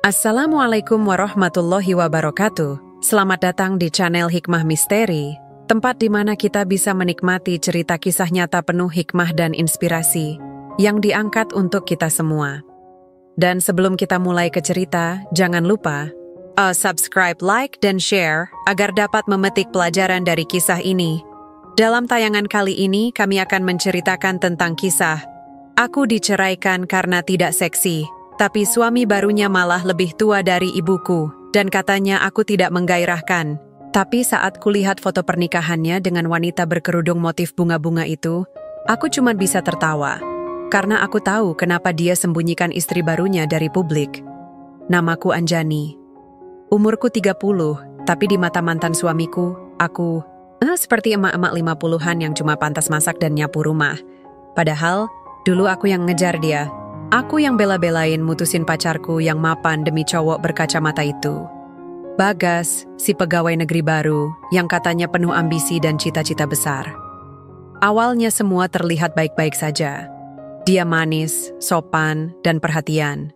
Assalamualaikum warahmatullahi wabarakatuh. Selamat datang di channel Hikmah Misteri, tempat di mana kita bisa menikmati cerita kisah nyata penuh hikmah dan inspirasi yang diangkat untuk kita semua. Dan sebelum kita mulai ke cerita, jangan lupa subscribe, like, dan share agar dapat memetik pelajaran dari kisah ini. Dalam tayangan kali ini, kami akan menceritakan tentang kisah Aku diceraikan karena tidak seksi. Tapi suami barunya malah lebih tua dari ibuku, dan katanya aku tidak menggairahkan. Tapi saat kulihat foto pernikahannya dengan wanita berkerudung motif bunga-bunga itu, aku cuma bisa tertawa. Karena aku tahu kenapa dia sembunyikan istri barunya dari publik. Namaku Anjani. Umurku 30, tapi di mata mantan suamiku, aku seperti emak-emak 50-an yang cuma pantas masak dan nyapu rumah. Padahal, dulu aku yang ngejar dia. Aku yang bela-belain mutusin pacarku yang mapan demi cowok berkacamata itu. Bagas, si pegawai negeri baru, yang katanya penuh ambisi dan cita-cita besar. Awalnya semua terlihat baik-baik saja. Dia manis, sopan, dan perhatian.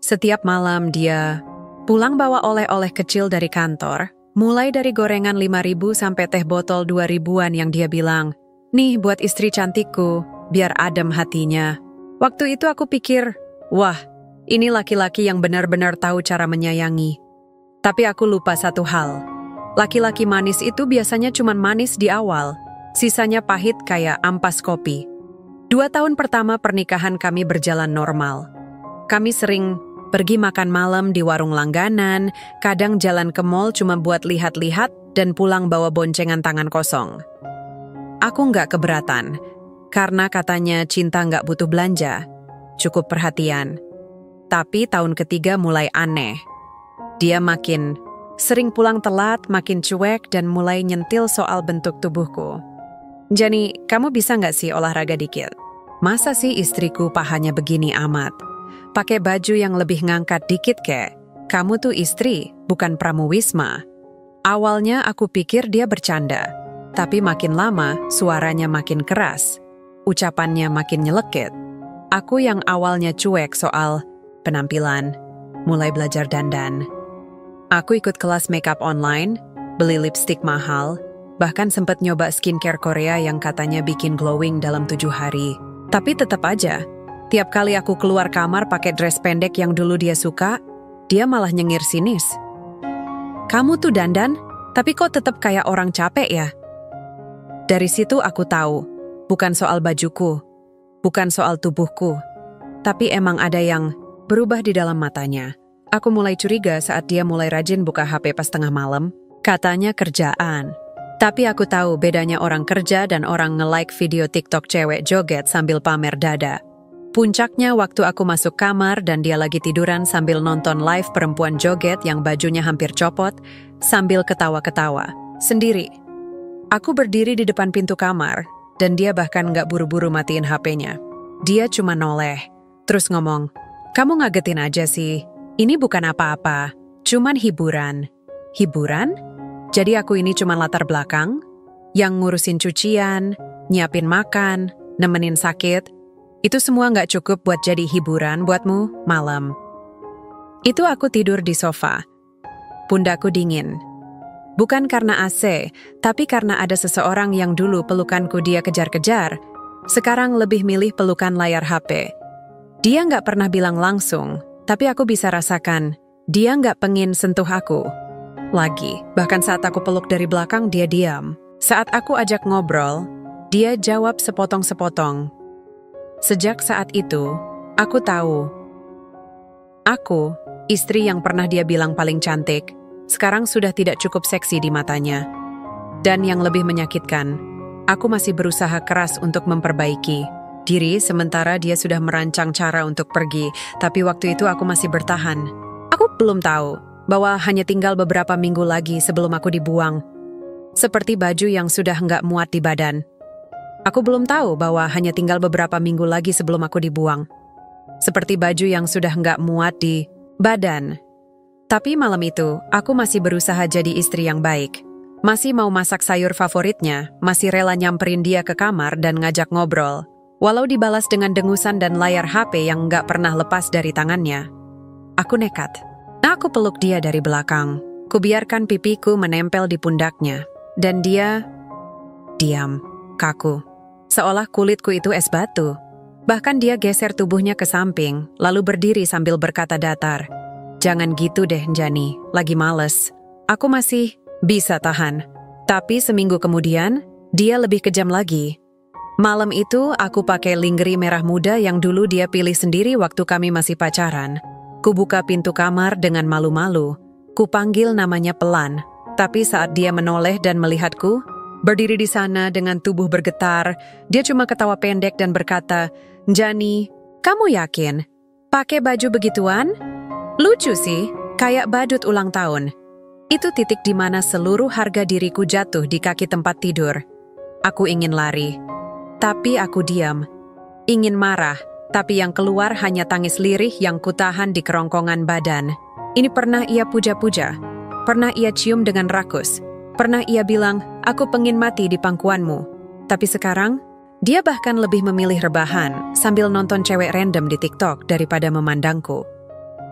Setiap malam dia pulang bawa oleh-oleh kecil dari kantor, mulai dari gorengan 5.000 sampai teh botol 2.000-an yang dia bilang, "Nih buat istri cantikku, biar adem hatinya." Waktu itu aku pikir, wah, ini laki-laki yang benar-benar tahu cara menyayangi. Tapi aku lupa satu hal. Laki-laki manis itu biasanya cuma manis di awal, sisanya pahit kayak ampas kopi. 2 tahun pertama pernikahan kami berjalan normal. Kami sering pergi makan malam di warung langganan, kadang jalan ke mall cuma buat lihat-lihat dan pulang bawa boncengan tangan kosong. Aku nggak keberatan. Karena katanya cinta nggak butuh belanja, cukup perhatian. Tapi tahun ketiga mulai aneh. Dia makin sering pulang telat, makin cuek, dan mulai nyentil soal bentuk tubuhku. "Jani, kamu bisa nggak sih olahraga dikit? Masa sih istriku pahanya begini amat? Pakai baju yang lebih ngangkat dikit kek. Kamu tuh istri, bukan pramuwisma." Awalnya aku pikir dia bercanda, tapi makin lama suaranya makin keras. Ucapannya makin nyelekit. Aku yang awalnya cuek soal penampilan, mulai belajar dandan. Aku ikut kelas makeup online, beli lipstick mahal, bahkan sempat nyoba skincare Korea yang katanya bikin glowing dalam 7 hari. Tapi tetap aja, tiap kali aku keluar kamar pakai dress pendek yang dulu dia suka, dia malah nyengir sinis. "Kamu tuh dandan, tapi kok tetap kayak orang capek ya?" Dari situ aku tahu, bukan soal bajuku, bukan soal tubuhku, tapi emang ada yang berubah di dalam matanya. Aku mulai curiga saat dia mulai rajin buka HP pas tengah malam. Katanya kerjaan. Tapi aku tahu bedanya orang kerja dan orang nge-like video TikTok cewek joget sambil pamer dada. Puncaknya waktu aku masuk kamar dan dia lagi tiduran sambil nonton live perempuan joget yang bajunya hampir copot, sambil ketawa-ketawa sendiri. Aku berdiri di depan pintu kamar, dan dia bahkan nggak buru-buru matiin HP-nya. Dia cuma noleh, terus ngomong, "Kamu ngagetin aja sih, ini bukan apa-apa, cuman hiburan." Hiburan? Jadi aku ini cuma latar belakang? Yang ngurusin cucian, nyiapin makan, nemenin sakit, itu semua nggak cukup buat jadi hiburan buatmu malam. Itu aku tidur di sofa. Pundakku dingin. Bukan karena AC, tapi karena ada seseorang yang dulu pelukanku dia kejar-kejar, sekarang lebih milih pelukan layar HP. Dia nggak pernah bilang langsung, tapi aku bisa rasakan, dia nggak pengen sentuh aku. Lagi, bahkan saat aku peluk dari belakang, dia diam. Saat aku ajak ngobrol, dia jawab sepotong-sepotong. Sejak saat itu, aku tahu. Aku, istri yang pernah dia bilang paling cantik, sekarang sudah tidak cukup seksi di matanya. Dan yang lebih menyakitkan, aku masih berusaha keras untuk memperbaiki diri sementara dia sudah merancang cara untuk pergi, tapi waktu itu aku masih bertahan. Aku belum tahu bahwa hanya tinggal beberapa minggu lagi sebelum aku dibuang. Seperti baju yang sudah nggak muat di badan. Aku belum tahu bahwa hanya tinggal beberapa minggu lagi sebelum aku dibuang. Seperti baju yang sudah nggak muat di badan. Tapi malam itu, aku masih berusaha jadi istri yang baik. Masih mau masak sayur favoritnya, masih rela nyamperin dia ke kamar dan ngajak ngobrol. Walau dibalas dengan dengusan dan layar HP yang nggak pernah lepas dari tangannya. Aku nekat. Aku peluk dia dari belakang. Kubiarkan pipiku menempel di pundaknya. Dan dia diam, kaku. Seolah kulitku itu es batu. Bahkan dia geser tubuhnya ke samping, lalu berdiri sambil berkata datar. Jangan gitu deh, Njani. Lagi males. Aku masih bisa tahan. Tapi seminggu kemudian, dia lebih kejam lagi. Malam itu, aku pakai lingerie merah muda yang dulu dia pilih sendiri waktu kami masih pacaran. Kubuka pintu kamar dengan malu-malu. Kupanggil namanya pelan. Tapi saat dia menoleh dan melihatku, berdiri di sana dengan tubuh bergetar, dia cuma ketawa pendek dan berkata, Njani, kamu yakin? Pakai baju begituan? Lucu sih, kayak badut ulang tahun. Itu titik di mana seluruh harga diriku jatuh di kaki tempat tidur. Aku ingin lari, tapi aku diam. Ingin marah, tapi yang keluar hanya tangis lirih yang kutahan di kerongkongan badan. Ini pernah ia puja-puja, pernah ia cium dengan rakus, pernah ia bilang, aku pengen mati di pangkuanmu. Tapi sekarang, dia bahkan lebih memilih rebahan sambil nonton cewek random di TikTok daripada memandangku.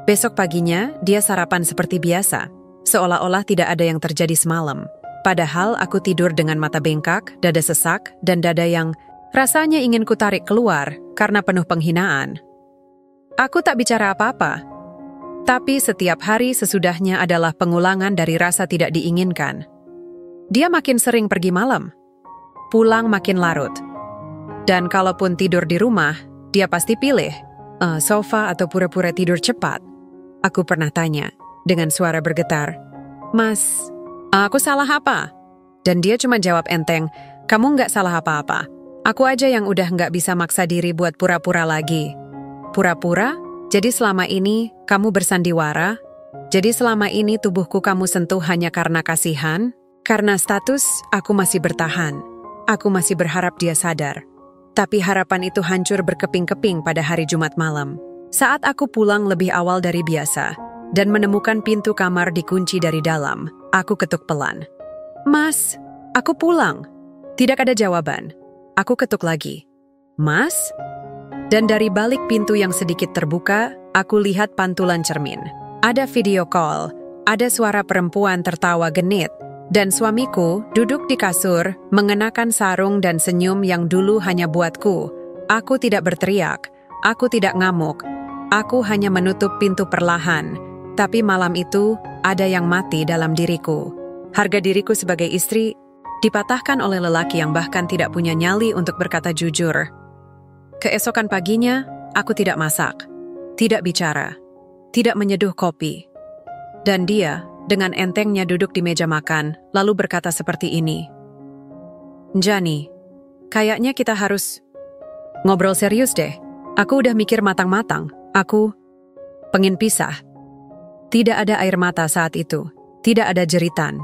Besok paginya, dia sarapan seperti biasa, seolah-olah tidak ada yang terjadi semalam. Padahal aku tidur dengan mata bengkak, dada sesak, dan dada yang rasanya ingin kutarik keluar karena penuh penghinaan. Aku tak bicara apa-apa. Tapi setiap hari sesudahnya adalah pengulangan dari rasa tidak diinginkan. Dia makin sering pergi malam, pulang makin larut. Dan kalaupun tidur di rumah, dia pasti pilih sofa atau pura-pura tidur cepat. Aku pernah tanya dengan suara bergetar, Mas, aku salah apa? Dan dia cuma jawab enteng, kamu nggak salah apa-apa. Aku aja yang udah nggak bisa maksa diri buat pura-pura lagi. Pura-pura? Jadi selama ini kamu bersandiwara? Jadi selama ini tubuhku kamu sentuh hanya karena kasihan? Karena status, aku masih bertahan. Aku masih berharap dia sadar. Tapi harapan itu hancur berkeping-keping pada hari Jumat malam. Saat aku pulang lebih awal dari biasa dan menemukan pintu kamar dikunci dari dalam, aku ketuk pelan. Mas, aku pulang. Tidak ada jawaban. Aku ketuk lagi. Mas? Dan dari balik pintu yang sedikit terbuka, aku lihat pantulan cermin. Ada video call, ada suara perempuan tertawa genit, dan suamiku duduk di kasur, mengenakan sarung dan senyum yang dulu hanya buatku. Aku tidak berteriak, aku tidak ngamuk, aku hanya menutup pintu perlahan. Tapi malam itu, ada yang mati dalam diriku. Harga diriku sebagai istri dipatahkan oleh lelaki yang bahkan tidak punya nyali untuk berkata jujur. Keesokan paginya, aku tidak masak, tidak bicara, tidak menyeduh kopi. Dan dia, dengan entengnya duduk di meja makan, lalu berkata seperti ini. Njani, kayaknya kita harus ngobrol serius deh. Aku udah mikir matang-matang. Aku pengen pisah. Tidak ada air mata saat itu. Tidak ada jeritan.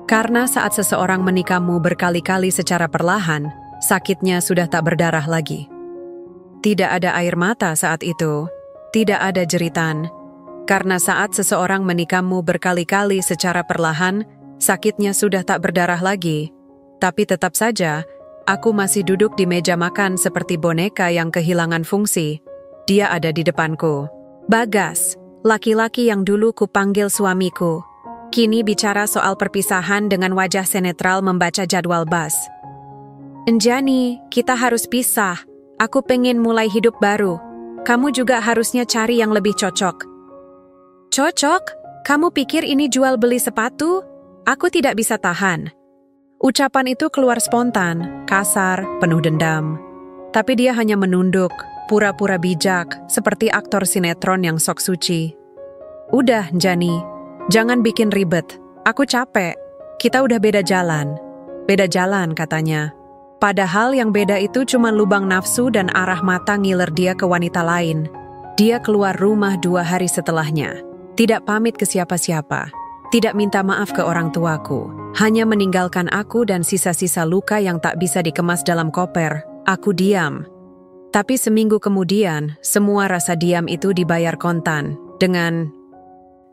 Karena saat seseorang menikahmu berkali-kali secara perlahan, sakitnya sudah tak berdarah lagi. Tidak ada air mata saat itu, tidak ada jeritan. Karena saat seseorang menikahmu berkali-kali secara perlahan, sakitnya sudah tak berdarah lagi. Tapi tetap saja, aku masih duduk di meja makan seperti boneka yang kehilangan fungsi. Dia ada di depanku. Bagas, laki-laki yang dulu kupanggil suamiku. Kini bicara soal perpisahan dengan wajah senetral membaca jadwal bus. Njani, kita harus pisah. Aku pengen mulai hidup baru. Kamu juga harusnya cari yang lebih cocok. Cocok? Kamu pikir ini jual beli sepatu? Aku tidak bisa tahan. Ucapan itu keluar spontan, kasar, penuh dendam. Tapi dia hanya menunduk, pura-pura bijak, seperti aktor sinetron yang sok suci. Udah, Njani, jangan bikin ribet. Aku capek. Kita udah beda jalan. Beda jalan, katanya. Padahal yang beda itu cuma lubang nafsu dan arah mata ngiler dia ke wanita lain. Dia keluar rumah 2 hari setelahnya. Tidak pamit ke siapa-siapa. Tidak minta maaf ke orang tuaku. Hanya meninggalkan aku dan sisa-sisa luka yang tak bisa dikemas dalam koper. Aku diam. Tapi seminggu kemudian, semua rasa diam itu dibayar kontan. Dengan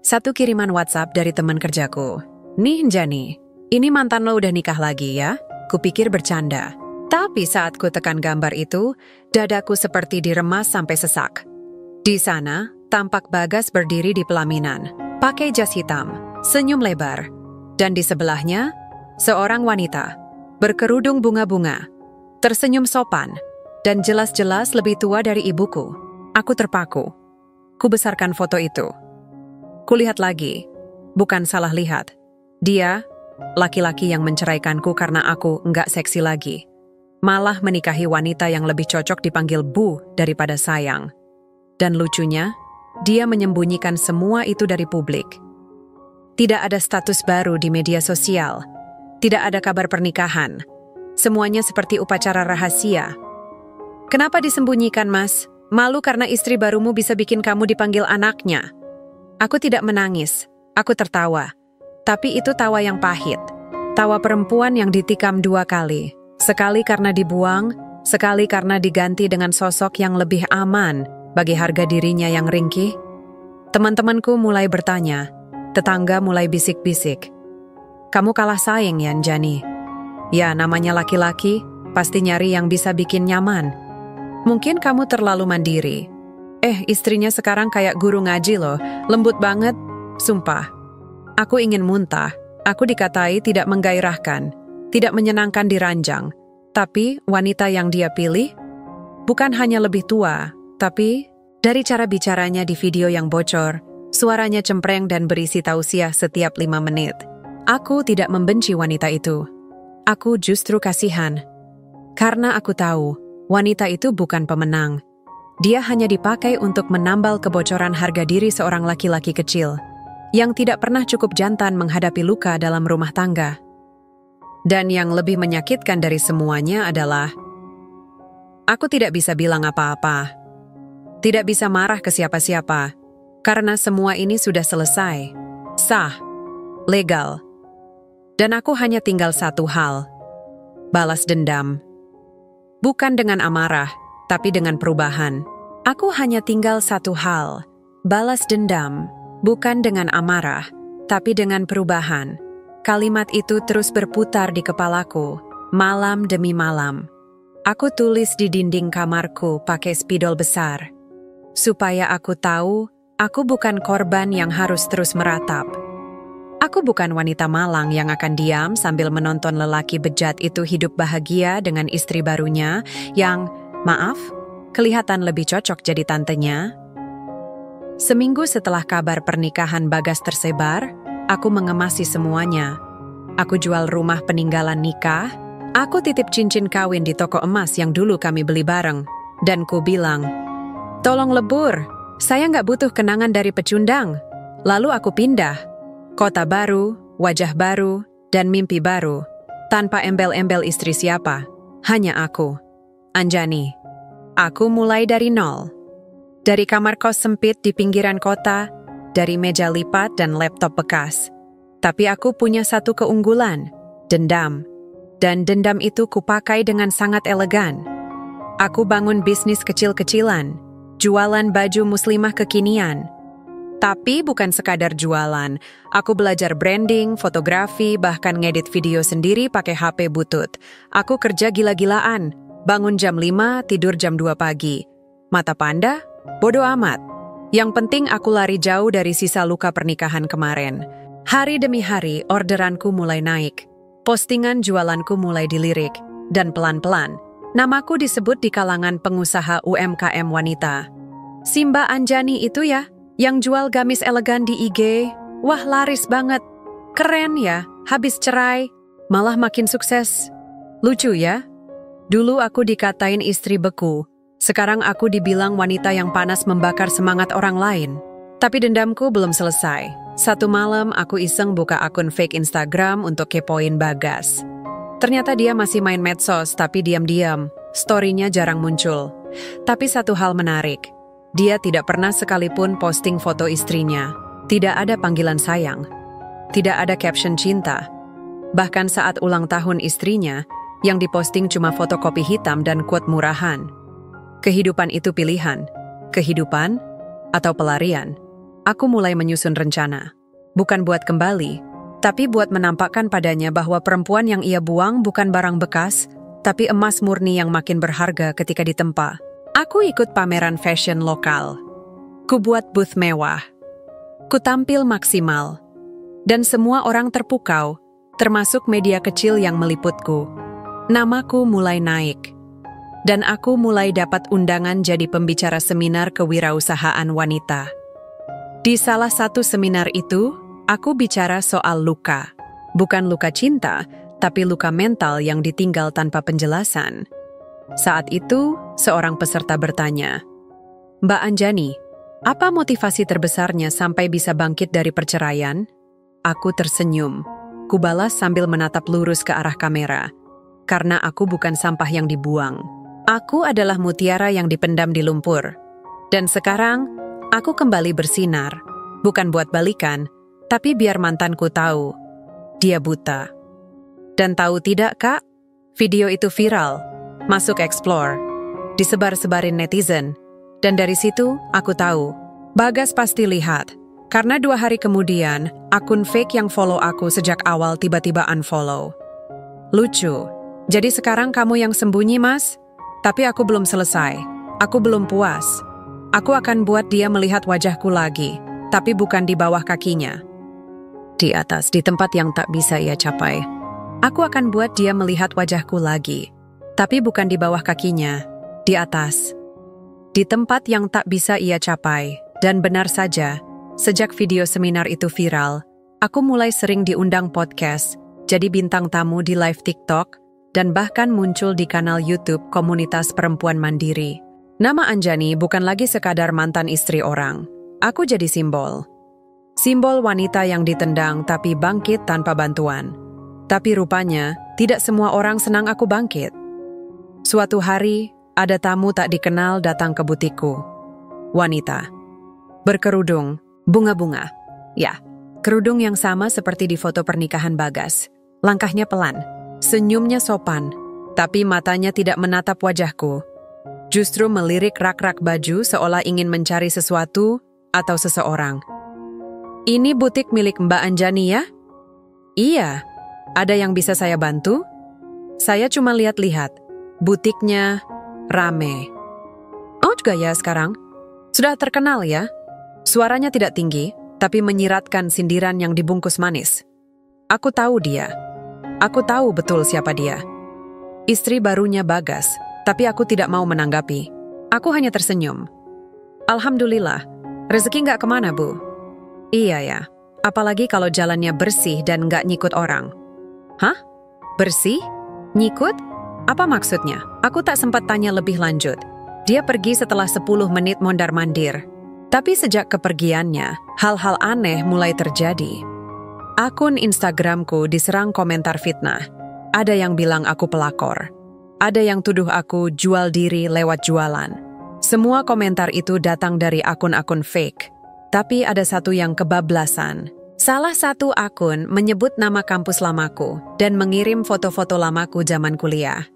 satu kiriman WhatsApp dari teman kerjaku. Nih Njani, ini mantan lo udah nikah lagi ya? Kupikir bercanda. Tapi saat ku tekan gambar itu, dadaku seperti diremas sampai sesak. Di sana, tampak Bagas berdiri di pelaminan. pakai jas hitam, senyum lebar. Dan di sebelahnya, seorang wanita, berkerudung bunga-bunga, tersenyum sopan, dan jelas-jelas lebih tua dari ibuku. Aku terpaku. Kubesarkan foto itu. Kulihat lagi, bukan salah lihat. Dia, laki-laki yang menceraikanku karena aku nggak seksi lagi, malah menikahi wanita yang lebih cocok dipanggil Bu daripada sayang. Dan lucunya, dia menyembunyikan semua itu dari publik. Tidak ada status baru di media sosial. Tidak ada kabar pernikahan. Semuanya seperti upacara rahasia. Kenapa disembunyikan, Mas? Malu karena istri barumu bisa bikin kamu dipanggil anaknya. Aku tidak menangis. Aku tertawa. Tapi itu tawa yang pahit. Tawa perempuan yang ditikam 2 kali. Sekali karena dibuang, sekali karena diganti dengan sosok yang lebih aman bagi harga dirinya yang ringkih. Teman-temanku mulai bertanya. Tetangga mulai bisik-bisik. Kamu kalah saing ya, Anjani. Ya, namanya laki-laki, pasti nyari yang bisa bikin nyaman. Mungkin kamu terlalu mandiri. Istrinya sekarang kayak guru ngaji loh, lembut banget. Sumpah. Aku ingin muntah. Aku dikatai tidak menggairahkan, tidak menyenangkan diranjang. Tapi wanita yang dia pilih bukan hanya lebih tua, tapi dari cara bicaranya di video yang bocor, suaranya cempreng dan berisi tausiah setiap 5 menit. Aku tidak membenci wanita itu. Aku justru kasihan. Karena aku tahu, wanita itu bukan pemenang. Dia hanya dipakai untuk menambal kebocoran harga diri seorang laki-laki kecil, yang tidak pernah cukup jantan menghadapi luka dalam rumah tangga. Dan yang lebih menyakitkan dari semuanya adalah, aku tidak bisa bilang apa-apa. Tidak bisa marah ke siapa-siapa. Karena semua ini sudah selesai, sah, legal. Dan aku hanya tinggal satu hal, balas dendam. Bukan dengan amarah, tapi dengan perubahan. Aku hanya tinggal satu hal, balas dendam. Bukan dengan amarah, tapi dengan perubahan. Kalimat itu terus berputar di kepalaku, malam demi malam. Aku tulis di dinding kamarku pakai spidol besar. Supaya aku tahu, aku bukan korban yang harus terus meratap. Aku bukan wanita malang yang akan diam sambil menonton lelaki bejat itu hidup bahagia dengan istri barunya yang, maaf, kelihatan lebih cocok jadi tantenya. Seminggu setelah kabar pernikahan Bagas tersebar, aku mengemasi semuanya. Aku jual rumah peninggalan nikah, aku titip cincin kawin di toko emas yang dulu kami beli bareng, dan ku bilang, tolong lebur, saya nggak butuh kenangan dari pecundang. Lalu aku pindah. Kota baru, wajah baru, dan mimpi baru. Tanpa embel-embel istri siapa, hanya aku, Anjani. Aku mulai dari nol. Dari kamar kos sempit di pinggiran kota, dari meja lipat dan laptop bekas. Tapi aku punya satu keunggulan, dendam. Dan dendam itu kupakai dengan sangat elegan. Aku bangun bisnis kecil-kecilan, jualan baju muslimah kekinian. Tapi bukan sekadar jualan, aku belajar branding, fotografi, bahkan ngedit video sendiri pakai HP butut. Aku kerja gila-gilaan, bangun jam 5, tidur jam 2 pagi. Mata panda? Bodo amat. Yang penting aku lari jauh dari sisa luka pernikahan kemarin. Hari demi hari orderanku mulai naik. Postingan jualanku mulai dilirik. Dan pelan-pelan, namaku disebut di kalangan pengusaha UMKM wanita. Simba Anjani itu ya? Yang jual gamis elegan di IG, wah laris banget. Keren ya, habis cerai, malah makin sukses. Lucu ya? Dulu aku dikatain istri beku, sekarang aku dibilang wanita yang panas membakar semangat orang lain. Tapi dendamku belum selesai. Satu malam aku iseng buka akun fake Instagram untuk kepoin Bagas. Ternyata dia masih main medsos tapi diam-diam, story-nya jarang muncul. Tapi satu hal menarik. Dia tidak pernah sekalipun posting foto istrinya. Tidak ada panggilan sayang. Tidak ada caption cinta. Bahkan saat ulang tahun istrinya, yang diposting cuma fotokopi hitam dan quote murahan. Kehidupan itu pilihan. Kehidupan atau pelarian. Aku mulai menyusun rencana. Bukan buat kembali, tapi buat menampakkan padanya bahwa perempuan yang ia buang bukan barang bekas, tapi emas murni yang makin berharga ketika ditempa. Aku ikut pameran fashion lokal. Ku buat booth mewah. Ku tampil maksimal. Dan semua orang terpukau, termasuk media kecil yang meliputku. Namaku mulai naik. Dan aku mulai dapat undangan jadi pembicara seminar kewirausahaan wanita. Di salah satu seminar itu, aku bicara soal luka. Bukan luka cinta, tapi luka mental yang ditinggal tanpa penjelasan. Saat itu, seorang peserta bertanya, "Mbak Anjani, apa motivasi terbesarnya sampai bisa bangkit dari perceraian?" Aku tersenyum. Kubalas sambil menatap lurus ke arah kamera. Karena aku bukan sampah yang dibuang. Aku adalah mutiara yang dipendam di lumpur. Dan sekarang, aku kembali bersinar. Bukan buat balikan, tapi biar mantanku tahu. Dia buta. Dan tahu tidak, Kak? Video itu viral. Masuk Explore. Disebar-sebarin netizen. Dan dari situ, aku tahu. Bagas pasti lihat. Karena 2 hari kemudian, akun fake yang follow aku sejak awal tiba-tiba unfollow. Lucu. Jadi sekarang kamu yang sembunyi, Mas? Tapi aku belum selesai. Aku belum puas. Aku akan buat dia melihat wajahku lagi, tapi bukan di bawah kakinya. Di atas, di tempat yang tak bisa ia capai. Aku akan buat dia melihat wajahku lagi, tapi bukan di bawah kakinya. Di atas. Di tempat yang tak bisa ia capai. Dan benar saja, sejak video seminar itu viral, aku mulai sering diundang podcast, jadi bintang tamu di live TikTok, dan bahkan muncul di kanal YouTube Komunitas Perempuan Mandiri. Nama Anjani bukan lagi sekadar mantan istri orang. Aku jadi simbol. Simbol wanita yang ditendang tapi bangkit tanpa bantuan. Tapi rupanya, tidak semua orang senang aku bangkit. Suatu hari, ada tamu tak dikenal datang ke butikku. Wanita. Berkerudung, bunga-bunga. Ya, kerudung yang sama seperti di foto pernikahan Bagas. Langkahnya pelan. Senyumnya sopan, tapi matanya tidak menatap wajahku. Justru melirik rak-rak baju seolah ingin mencari sesuatu atau seseorang. "Ini butik milik Mbak Anjani ya?" "Iya. Ada yang bisa saya bantu?" "Saya cuma lihat-lihat. Butiknya rame." "Oh juga ya sekarang? Sudah terkenal ya?" Suaranya tidak tinggi, tapi menyiratkan sindiran yang dibungkus manis. Aku tahu dia. Aku tahu betul siapa dia. Istri barunya Bagas, tapi aku tidak mau menanggapi. Aku hanya tersenyum. "Alhamdulillah, rezeki nggak kemana, Bu?" "Iya ya, apalagi kalau jalannya bersih dan nggak nyikut orang." "Hah? Bersih? Nyikut? Apa maksudnya?" Aku tak sempat tanya lebih lanjut. Dia pergi setelah 10 menit mondar-mandir. Tapi sejak kepergiannya, hal-hal aneh mulai terjadi. Akun Instagramku diserang komentar fitnah. Ada yang bilang aku pelakor. Ada yang tuduh aku jual diri lewat jualan. Semua komentar itu datang dari akun-akun fake. Tapi ada satu yang kebablasan. Salah satu akun menyebut nama kampus lamaku dan mengirim foto-foto lamaku zaman kuliah.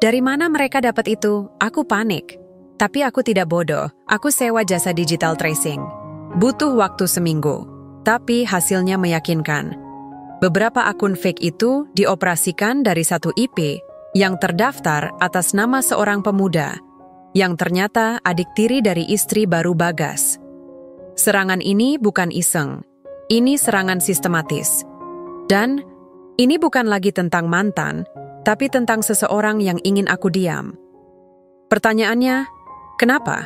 Dari mana mereka dapat itu? Aku panik. Tapi aku tidak bodoh. Aku sewa jasa digital tracing. Butuh waktu seminggu. Tapi hasilnya meyakinkan. Beberapa akun fake itu dioperasikan dari satu IP yang terdaftar atas nama seorang pemuda yang ternyata adik tiri dari istri baru Bagas. Serangan ini bukan iseng. Ini serangan sistematis. Dan ini bukan lagi tentang mantan, tapi tentang seseorang yang ingin aku diam. Pertanyaannya, kenapa?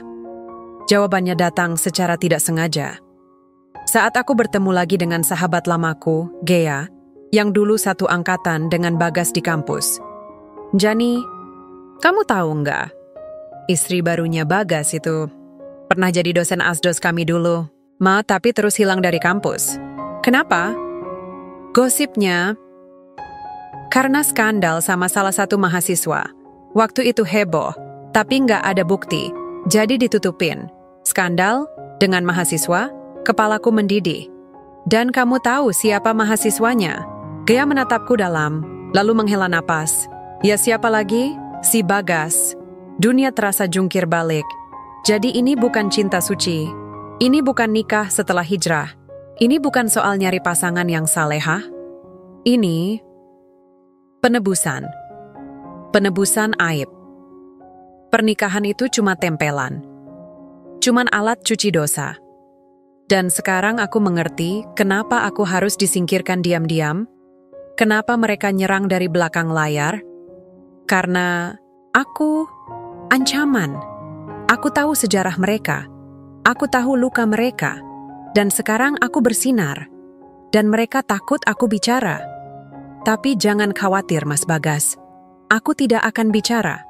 Jawabannya datang secara tidak sengaja. Saat aku bertemu lagi dengan sahabat lamaku, Gea, yang dulu satu angkatan dengan Bagas di kampus. "Jani, kamu tahu nggak? Istri barunya Bagas itu pernah jadi dosen asdos kami dulu, tapi terus hilang dari kampus. Kenapa?" Gosipnya, karena skandal sama salah satu mahasiswa. Waktu itu heboh, tapi nggak ada bukti, jadi ditutupin. Skandal dengan mahasiswa, kepalaku mendidih. "Dan kamu tahu siapa mahasiswanya?" Gea menatapku dalam, lalu menghela napas. "Ya siapa lagi? Si Bagas." Dunia terasa jungkir balik. Jadi ini bukan cinta suci. Ini bukan nikah setelah hijrah. Ini bukan soal nyari pasangan yang salehah. Ini penebusan. Penebusan aib. Pernikahan itu cuma tempelan. Cuman alat cuci dosa. Dan sekarang aku mengerti kenapa aku harus disingkirkan diam-diam, kenapa mereka nyerang dari belakang layar, karena aku ancaman. Aku tahu sejarah mereka, aku tahu luka mereka, dan sekarang aku bersinar, dan mereka takut aku bicara. Tapi jangan khawatir, Mas Bagas, aku tidak akan bicara.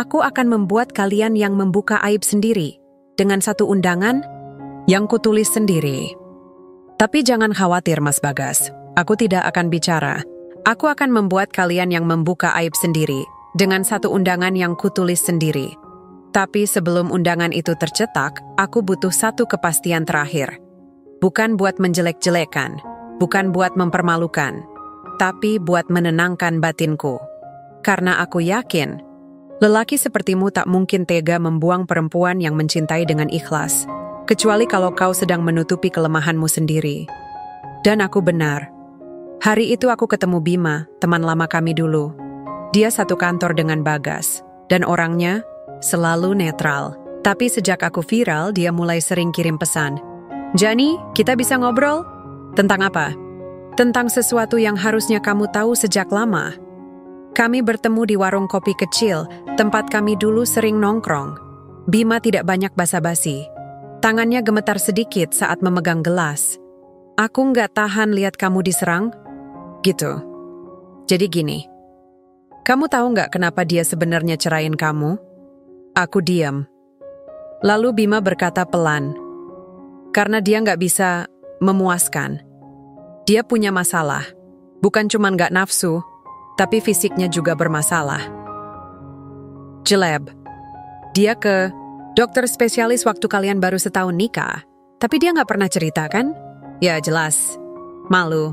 Aku akan membuat kalian yang membuka aib sendiri, dengan satu undangan yang kutulis sendiri. Tapi jangan khawatir, Mas Bagas. Aku tidak akan bicara. Aku akan membuat kalian yang membuka aib sendiri, dengan satu undangan yang kutulis sendiri. Tapi sebelum undangan itu tercetak, aku butuh satu kepastian terakhir. Bukan buat menjelek-jelekan, bukan buat mempermalukan, tapi buat menenangkan batinku. Karena aku yakin, lelaki sepertimu tak mungkin tega membuang perempuan yang mencintai dengan ikhlas. Kecuali kalau kau sedang menutupi kelemahanmu sendiri. Dan aku benar. Hari itu aku ketemu Bima, teman lama kami dulu. Dia satu kantor dengan Bagas, dan orangnya selalu netral. Tapi sejak aku viral, dia mulai sering kirim pesan. Jani, kita bisa ngobrol? Tentang apa? Tentang sesuatu yang harusnya kamu tahu sejak lama. Kami bertemu di warung kopi kecil, tempat kami dulu sering nongkrong. Bima tidak banyak basa-basi. Tangannya gemetar sedikit saat memegang gelas. Aku nggak tahan lihat kamu diserang. Gitu. Jadi gini. Kamu tahu nggak kenapa dia sebenarnya cerain kamu? Aku diam. Lalu Bima berkata pelan. Karena dia nggak bisa memuaskan. Dia punya masalah. Bukan cuma nggak nafsu, tapi fisiknya juga bermasalah. Jeleb. Dia ke dokter spesialis waktu kalian baru setahun nikah, tapi dia nggak pernah cerita kan? Ya jelas, malu,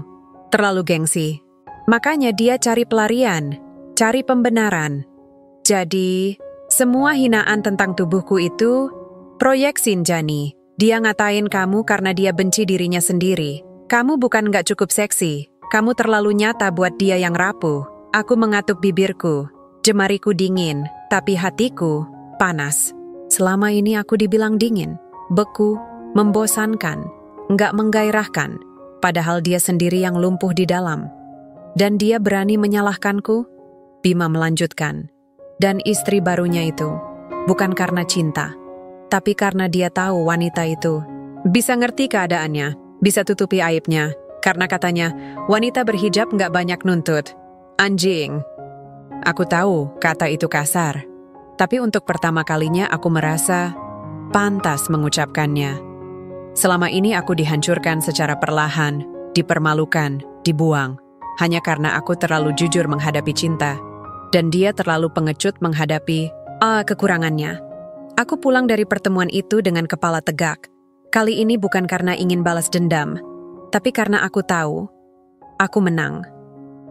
terlalu gengsi. Makanya dia cari pelarian, cari pembenaran. Jadi, semua hinaan tentang tubuhku itu proyeksin Jani. Dia ngatain kamu karena dia benci dirinya sendiri. Kamu bukan nggak cukup seksi, kamu terlalu nyata buat dia yang rapuh. Aku mengatuk bibirku, jemariku dingin, tapi hatiku panas. Selama ini aku dibilang dingin, beku, membosankan, nggak menggairahkan, padahal dia sendiri yang lumpuh di dalam. Dan dia berani menyalahkanku? Bima melanjutkan. Dan istri barunya itu, bukan karena cinta, tapi karena dia tahu wanita itu bisa ngerti keadaannya, bisa tutupi aibnya, karena katanya, wanita berhijab nggak banyak nuntut. Anjing. Aku tahu kata itu kasar. Tapi untuk pertama kalinya aku merasa pantas mengucapkannya. Selama ini aku dihancurkan secara perlahan, dipermalukan, dibuang. Hanya karena aku terlalu jujur menghadapi cinta. Dan dia terlalu pengecut menghadapi kekurangannya. Aku pulang dari pertemuan itu dengan kepala tegak. Kali ini bukan karena ingin balas dendam, tapi karena aku tahu, aku menang.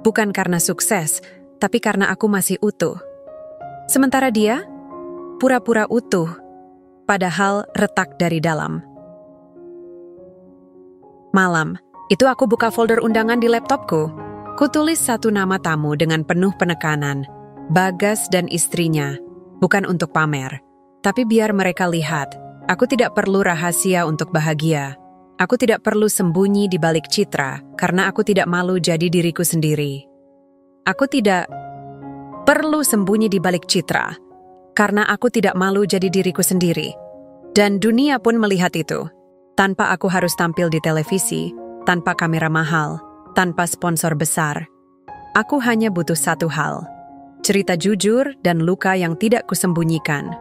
Bukan karena sukses, tapi karena aku masih utuh. Sementara dia, pura-pura utuh, padahal retak dari dalam. Malam, itu aku buka folder undangan di laptopku. Kutulis satu nama tamu dengan penuh penekanan, Bagas dan istrinya, bukan untuk pamer. Tapi biar mereka lihat, aku tidak perlu rahasia untuk bahagia. Aku tidak perlu sembunyi di balik citra, karena aku tidak malu jadi diriku sendiri. Aku tidak perlu sembunyi di balik citra, karena aku tidak malu jadi diriku sendiri. Dan dunia pun melihat itu. Tanpa aku harus tampil di televisi, tanpa kamera mahal, tanpa sponsor besar. Aku hanya butuh satu hal. Cerita jujur dan luka yang tidak kusembunyikan.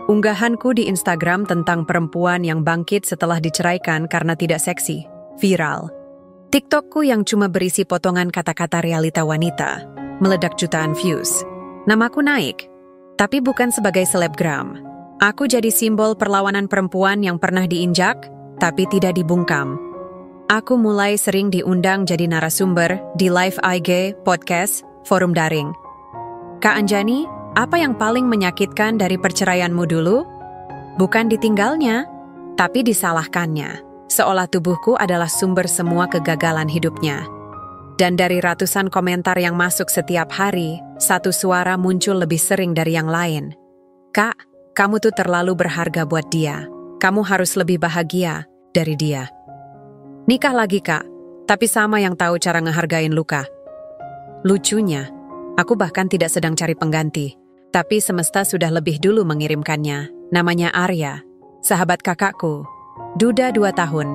Unggahanku di Instagram tentang perempuan yang bangkit setelah diceraikan karena tidak seksi, viral. TikTokku yang cuma berisi potongan kata-kata realita wanita, meledak jutaan views. Namaku naik, tapi bukan sebagai selebgram. Aku jadi simbol perlawanan perempuan yang pernah diinjak, tapi tidak dibungkam. Aku mulai sering diundang jadi narasumber di live IG, podcast, forum daring. Kak Anjani, apa yang paling menyakitkan dari perceraianmu dulu? Bukan ditinggalnya, tapi disalahkannya. Seolah tubuhku adalah sumber semua kegagalan hidupnya. Dan dari ratusan komentar yang masuk setiap hari, satu suara muncul lebih sering dari yang lain. Kak, kamu tuh terlalu berharga buat dia. Kamu harus lebih bahagia. dari dia. Nikah lagi, Kak, tapi sama yang tahu cara ngehargain luka. Lucunya, aku bahkan tidak sedang cari pengganti, tapi semesta sudah lebih dulu mengirimkannya. Namanya Arya, sahabat kakakku. Duda 2 tahun,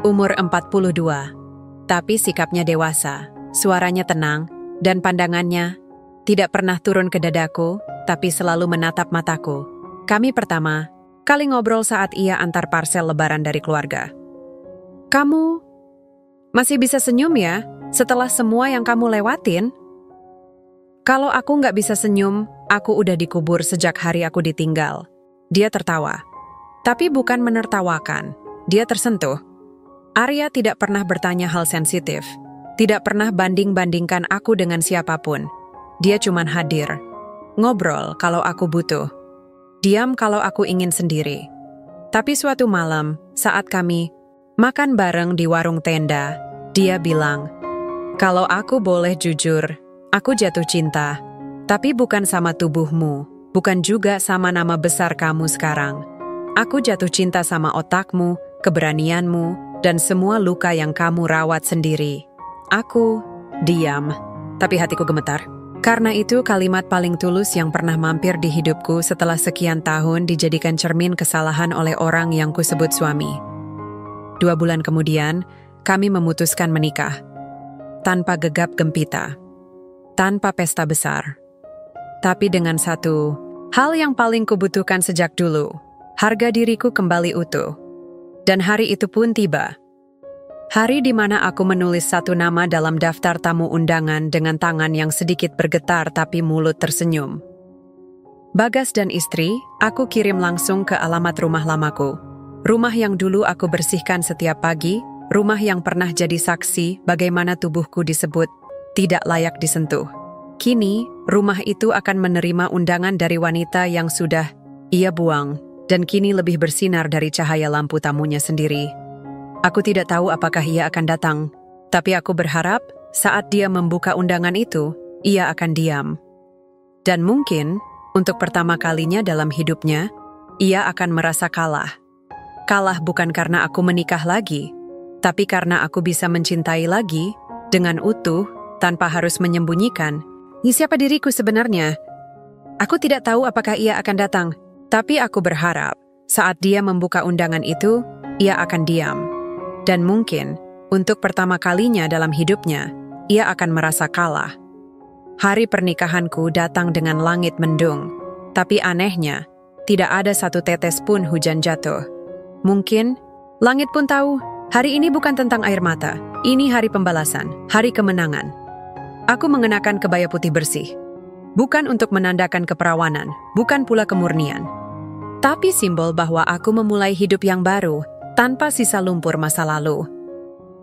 umur 42. Tapi sikapnya dewasa, suaranya tenang, dan pandangannya tidak pernah turun ke dadaku, tapi selalu menatap mataku. Kami pertama kali ngobrol saat ia antar parsel lebaran dari keluarga. Kamu masih bisa senyum ya setelah semua yang kamu lewatin? Kalau aku nggak bisa senyum, aku udah dikubur sejak hari aku ditinggal. Dia tertawa. Tapi bukan menertawakan. Dia tersentuh. Arya tidak pernah bertanya hal sensitif. Tidak pernah banding-bandingkan aku dengan siapapun. Dia cuman hadir. Ngobrol kalau aku butuh. Diam kalau aku ingin sendiri. Tapi suatu malam, saat kami makan bareng di warung tenda, dia bilang, "Kalau aku boleh jujur, aku jatuh cinta. Tapi bukan sama tubuhmu, bukan juga sama nama besar kamu sekarang. Aku jatuh cinta sama otakmu, keberanianmu, dan semua luka yang kamu rawat sendiri." Aku diam, tapi hatiku gemetar. Karena itu kalimat paling tulus yang pernah mampir di hidupku setelah sekian tahun dijadikan cermin kesalahan oleh orang yang kusebut suami. 2 bulan kemudian, kami memutuskan menikah. Tanpa gegap gempita. Tanpa pesta besar. Tapi dengan satu hal yang paling kubutuhkan sejak dulu. Harga diriku kembali utuh. Dan hari itu pun tiba. Hari di mana aku menulis satu nama dalam daftar tamu undangan dengan tangan yang sedikit bergetar tapi mulut tersenyum. Bagas dan istri, aku kirim langsung ke alamat rumah lamaku. Rumah yang dulu aku bersihkan setiap pagi, rumah yang pernah jadi saksi bagaimana tubuhku disebut tidak layak disentuh. Kini, rumah itu akan menerima undangan dari wanita yang sudah ia buang, dan kini lebih bersinar dari cahaya lampu tamunya sendiri. Aku tidak tahu apakah ia akan datang, tapi aku berharap saat dia membuka undangan itu, ia akan diam. Dan mungkin, untuk pertama kalinya dalam hidupnya, ia akan merasa kalah. Kalah bukan karena aku menikah lagi, tapi karena aku bisa mencintai lagi, dengan utuh, tanpa harus menyembunyikan, siapa diriku sebenarnya. Aku tidak tahu apakah ia akan datang, tapi aku berharap, saat dia membuka undangan itu, ia akan diam. Dan mungkin, untuk pertama kalinya dalam hidupnya, ia akan merasa kalah. Hari pernikahanku datang dengan langit mendung, tapi anehnya, tidak ada satu tetes pun hujan jatuh. Mungkin, langit pun tahu, hari ini bukan tentang air mata, ini hari pembalasan, hari kemenangan. Aku mengenakan kebaya putih bersih, bukan untuk menandakan keperawanan, bukan pula kemurnian, tapi simbol bahwa aku memulai hidup yang baru, tanpa sisa lumpur masa lalu.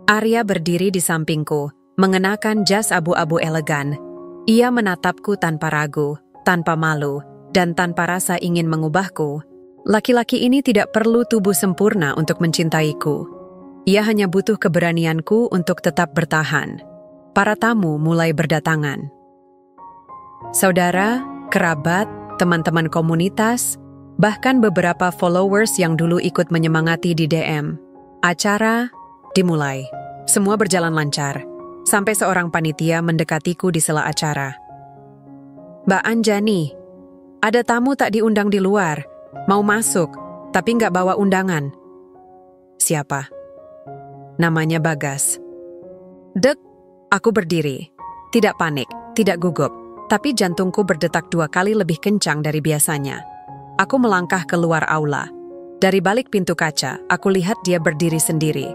Arya berdiri di sampingku, mengenakan jas abu-abu elegan. Ia menatapku tanpa ragu, tanpa malu, dan tanpa rasa ingin mengubahku. Laki-laki ini tidak perlu tubuh sempurna untuk mencintaiku. Ia hanya butuh keberanianku untuk tetap bertahan. Para tamu mulai berdatangan. Saudara, kerabat, teman-teman komunitas, bahkan beberapa followers yang dulu ikut menyemangati di DM. Acara dimulai. Semua berjalan lancar. Sampai seorang panitia mendekatiku di sela acara. "Mbak Anjani, ada tamu tak diundang di luar. Mau masuk, tapi nggak bawa undangan." "Siapa?" "Namanya Bagas." Dek, aku berdiri. Tidak panik, tidak gugup. Tapi jantungku berdetak 2 kali lebih kencang dari biasanya. Aku melangkah keluar aula. Dari balik pintu kaca, aku lihat dia berdiri sendiri.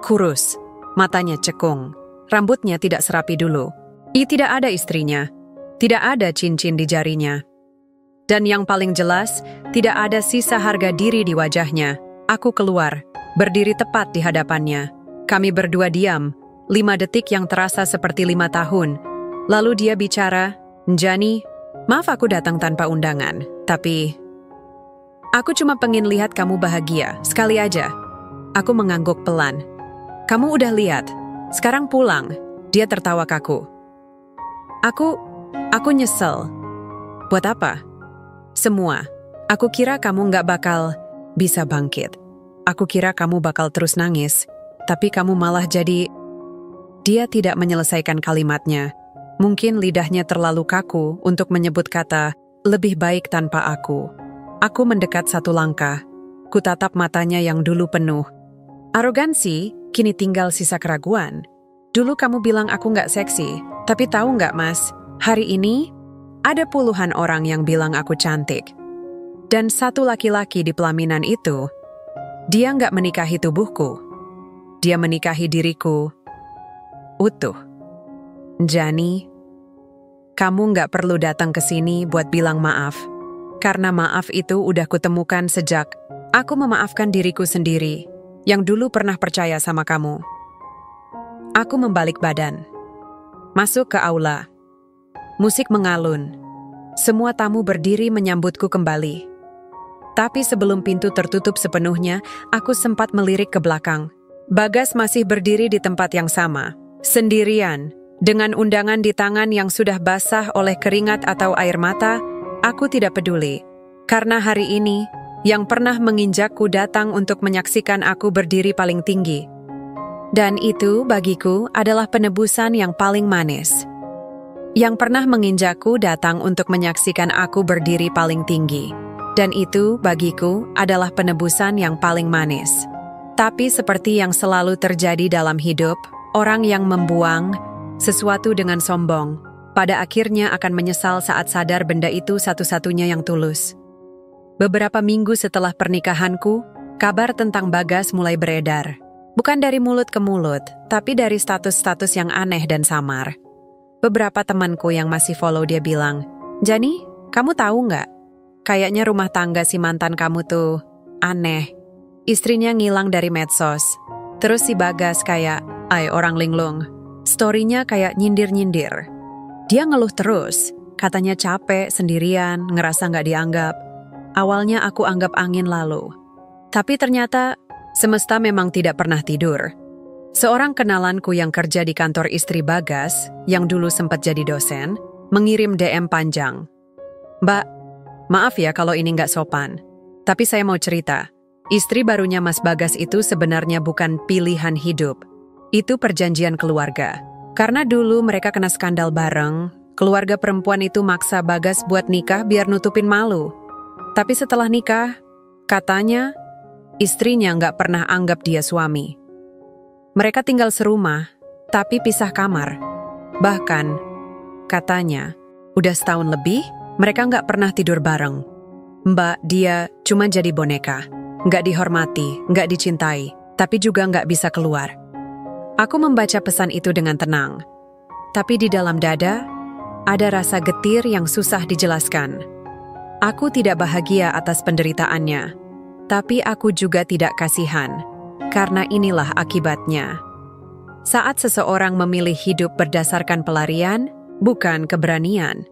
Kurus, matanya cekung, rambutnya tidak serapi dulu. Tidak ada istrinya, tidak ada cincin di jarinya. Dan yang paling jelas, tidak ada sisa harga diri di wajahnya. Aku keluar, berdiri tepat di hadapannya. Kami berdua diam, 5 detik yang terasa seperti 5 tahun. Lalu dia bicara, "Njani, maaf aku datang tanpa undangan, tapi aku cuma pengen lihat kamu bahagia, sekali aja." Aku mengangguk pelan. "Kamu udah lihat, sekarang pulang." Dia tertawa kaku. Aku nyesel. "Buat apa?" "Semua. Aku kira kamu nggak bakal bisa bangkit. Aku kira kamu bakal terus nangis, tapi kamu malah jadi... Dia tidak menyelesaikan kalimatnya. Mungkin lidahnya terlalu kaku untuk menyebut kata, lebih baik tanpa aku. Aku mendekat satu langkah. Kutatap matanya yang dulu penuh. Arogansi, kini tinggal sisa keraguan. Dulu kamu bilang aku nggak seksi, tapi tahu nggak mas, hari ini ada puluhan orang yang bilang aku cantik. Dan satu laki-laki di pelaminan itu, dia nggak menikahi tubuhku. Dia menikahi diriku utuh. Jani, kamu nggak perlu datang ke sini buat bilang maaf. Karena maaf itu udah kutemukan sejak aku memaafkan diriku sendiri, yang dulu pernah percaya sama kamu. Aku membalik badan. Masuk ke aula. Musik mengalun. Semua tamu berdiri menyambutku kembali. Tapi sebelum pintu tertutup sepenuhnya, aku sempat melirik ke belakang. Bagas masih berdiri di tempat yang sama, sendirian, dengan undangan di tangan yang sudah basah oleh keringat atau air mata. Aku tidak peduli, karena hari ini, yang pernah menginjakku datang untuk menyaksikan aku berdiri paling tinggi. Dan itu, bagiku, adalah penebusan yang paling manis. Yang pernah menginjakku datang untuk menyaksikan aku berdiri paling tinggi. Dan itu, bagiku, adalah penebusan yang paling manis. Tapi seperti yang selalu terjadi dalam hidup, orang yang membuang sesuatu dengan sombong, pada akhirnya akan menyesal saat sadar benda itu satu-satunya yang tulus. Beberapa minggu setelah pernikahanku, kabar tentang Bagas mulai beredar. Bukan dari mulut ke mulut, tapi dari status-status yang aneh dan samar. Beberapa temanku yang masih follow dia bilang, "Jani, kamu tahu nggak? Kayaknya rumah tangga si mantan kamu tuh aneh. Istrinya ngilang dari medsos. Terus si Bagas kayak, orang linglung. Story-nya kayak nyindir-nyindir. Dia ngeluh terus, katanya capek, sendirian, ngerasa nggak dianggap. Awalnya aku anggap angin lalu. Tapi ternyata semesta memang tidak pernah tidur. Seorang kenalanku yang kerja di kantor istri Bagas, yang dulu sempat jadi dosen, mengirim DM panjang. "Mbak, maaf ya kalau ini nggak sopan. Tapi saya mau cerita. Istri barunya Mas Bagas itu sebenarnya bukan pilihan hidup. Itu perjanjian keluarga. Karena dulu mereka kena skandal bareng, keluarga perempuan itu maksa Bagas buat nikah biar nutupin malu. Tapi setelah nikah, katanya istrinya nggak pernah anggap dia suami. Mereka tinggal serumah, tapi pisah kamar. Bahkan, katanya, udah setahun lebih, mereka nggak pernah tidur bareng. Mbak, dia cuma jadi boneka. Nggak dihormati, nggak dicintai, tapi juga nggak bisa keluar." Aku membaca pesan itu dengan tenang. Tapi di dalam dada, ada rasa getir yang susah dijelaskan. Aku tidak bahagia atas penderitaannya, tapi aku juga tidak kasihan, karena inilah akibatnya. Saat seseorang memilih hidup berdasarkan pelarian, bukan keberanian.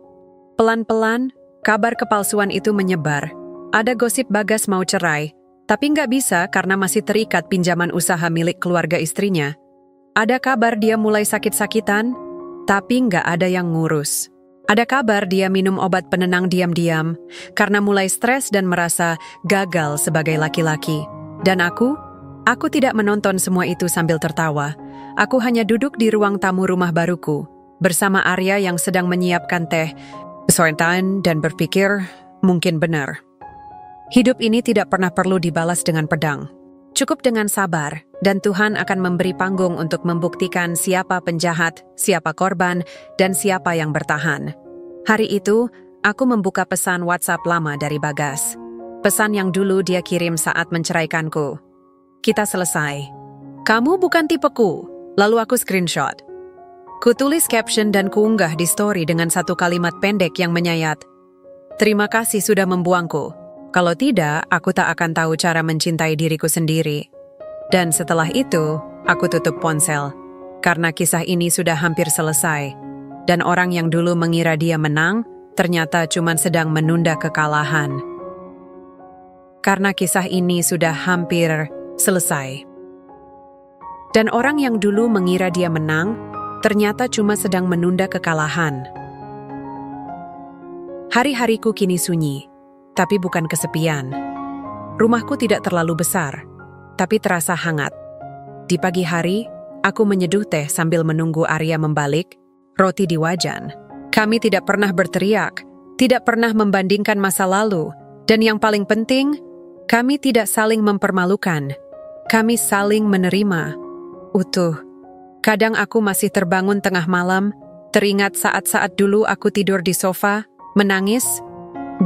Pelan-pelan, kabar kepalsuan itu menyebar. Ada gosip Bagas mau cerai, tapi nggak bisa karena masih terikat pinjaman usaha milik keluarga istrinya. Ada kabar dia mulai sakit-sakitan, tapi nggak ada yang ngurus. Ada kabar dia minum obat penenang diam-diam, karena mulai stres dan merasa gagal sebagai laki-laki. Dan aku tidak menonton semua itu sambil tertawa. Aku hanya duduk di ruang tamu rumah baruku, bersama Arya yang sedang menyiapkan teh, kesulitan dan berpikir, mungkin benar. Hidup ini tidak pernah perlu dibalas dengan pedang. Cukup dengan sabar, dan Tuhan akan memberi panggung untuk membuktikan siapa penjahat, siapa korban, dan siapa yang bertahan. Hari itu, aku membuka pesan WhatsApp lama dari Bagas. Pesan yang dulu dia kirim saat menceraikanku. "Kita selesai. Kamu bukan tipeku." Lalu aku screenshot. Kutulis caption dan kuunggah di story dengan satu kalimat pendek yang menyayat. "Terima kasih sudah membuangku. Kalau tidak, aku tak akan tahu cara mencintai diriku sendiri." Dan setelah itu, aku tutup ponsel. Karena kisah ini sudah hampir selesai. Dan orang yang dulu mengira dia menang, ternyata cuma sedang menunda kekalahan. Karena kisah ini sudah hampir selesai. Dan orang yang dulu mengira dia menang, ternyata cuma sedang menunda kekalahan. Hari-hariku kini sunyi. Tapi bukan kesepian. Rumahku tidak terlalu besar. tapi terasa hangat. Di pagi hari, aku menyeduh teh sambil menunggu Arya membalik, roti di wajan. Kami tidak pernah berteriak, tidak pernah membandingkan masa lalu, dan yang paling penting, kami tidak saling mempermalukan. Kami saling menerima. Utuh. Kadang aku masih terbangun tengah malam, teringat saat-saat dulu aku tidur di sofa, menangis,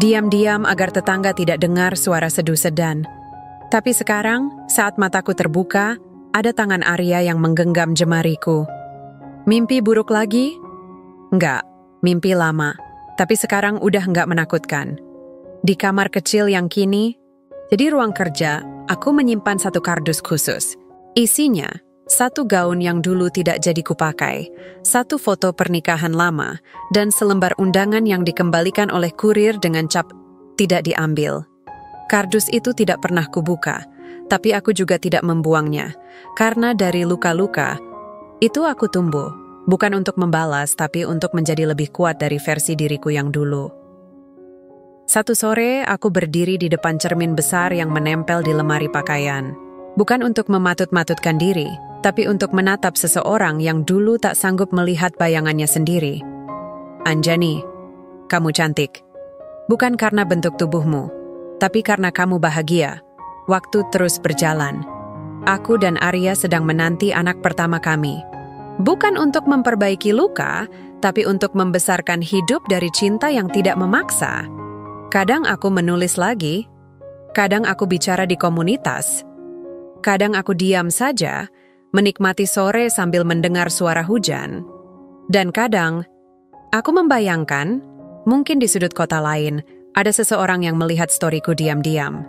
diam-diam agar tetangga tidak dengar suara seduh sedan. Tapi sekarang, saat mataku terbuka, ada tangan Arya yang menggenggam jemariku. Mimpi buruk lagi? Enggak, mimpi lama. Tapi sekarang udah enggak menakutkan. Di kamar kecil yang kini, jadi ruang kerja, aku menyimpan satu kardus khusus. Isinya, satu gaun yang dulu tidak jadi kupakai, satu foto pernikahan lama, dan selembar undangan yang dikembalikan oleh kurir dengan cap tidak diambil. Kardus itu tidak pernah kubuka, tapi aku juga tidak membuangnya, karena dari luka-luka, itu aku tumbuh, bukan untuk membalas, tapi untuk menjadi lebih kuat dari versi diriku yang dulu. Satu sore, aku berdiri di depan cermin besar yang menempel di lemari pakaian. Bukan untuk mematut-matutkan diri, tapi untuk menatap seseorang yang dulu tak sanggup melihat bayangannya sendiri. Anjani, kamu cantik. Bukan karena bentuk tubuhmu, tapi karena kamu bahagia. Waktu terus berjalan. Aku dan Arya sedang menanti anak pertama kami. Bukan untuk memperbaiki luka, tapi untuk membesarkan hidup dari cinta yang tidak memaksa. Kadang aku menulis lagi, kadang aku bicara di komunitas, kadang aku diam saja, menikmati sore sambil mendengar suara hujan, dan kadang aku membayangkan, mungkin di sudut kota lain, ada seseorang yang melihat storyku diam-diam.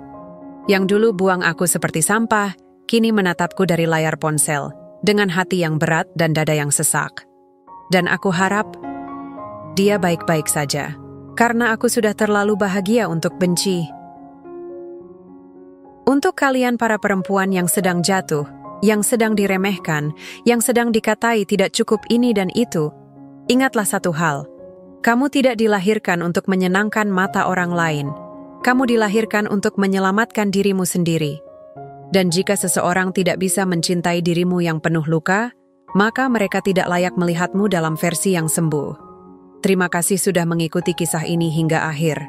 Yang dulu buang aku seperti sampah, kini menatapku dari layar ponsel, dengan hati yang berat dan dada yang sesak. Dan aku harap dia baik-baik saja. Karena aku sudah terlalu bahagia untuk benci. Untuk kalian para perempuan yang sedang jatuh, yang sedang diremehkan, yang sedang dikatai tidak cukup ini dan itu, ingatlah satu hal. Kamu tidak dilahirkan untuk menyenangkan mata orang lain. Kamu dilahirkan untuk menyelamatkan dirimu sendiri. Dan jika seseorang tidak bisa mencintai dirimu yang penuh luka, maka mereka tidak layak melihatmu dalam versi yang sembuh. Terima kasih sudah mengikuti kisah ini hingga akhir.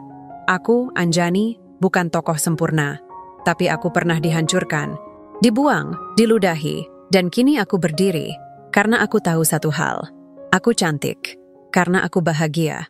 Aku, Anjani, bukan tokoh sempurna. Tapi aku pernah dihancurkan, dibuang, diludahi, dan kini aku berdiri. Karena aku tahu satu hal. Aku cantik. Karena aku bahagia.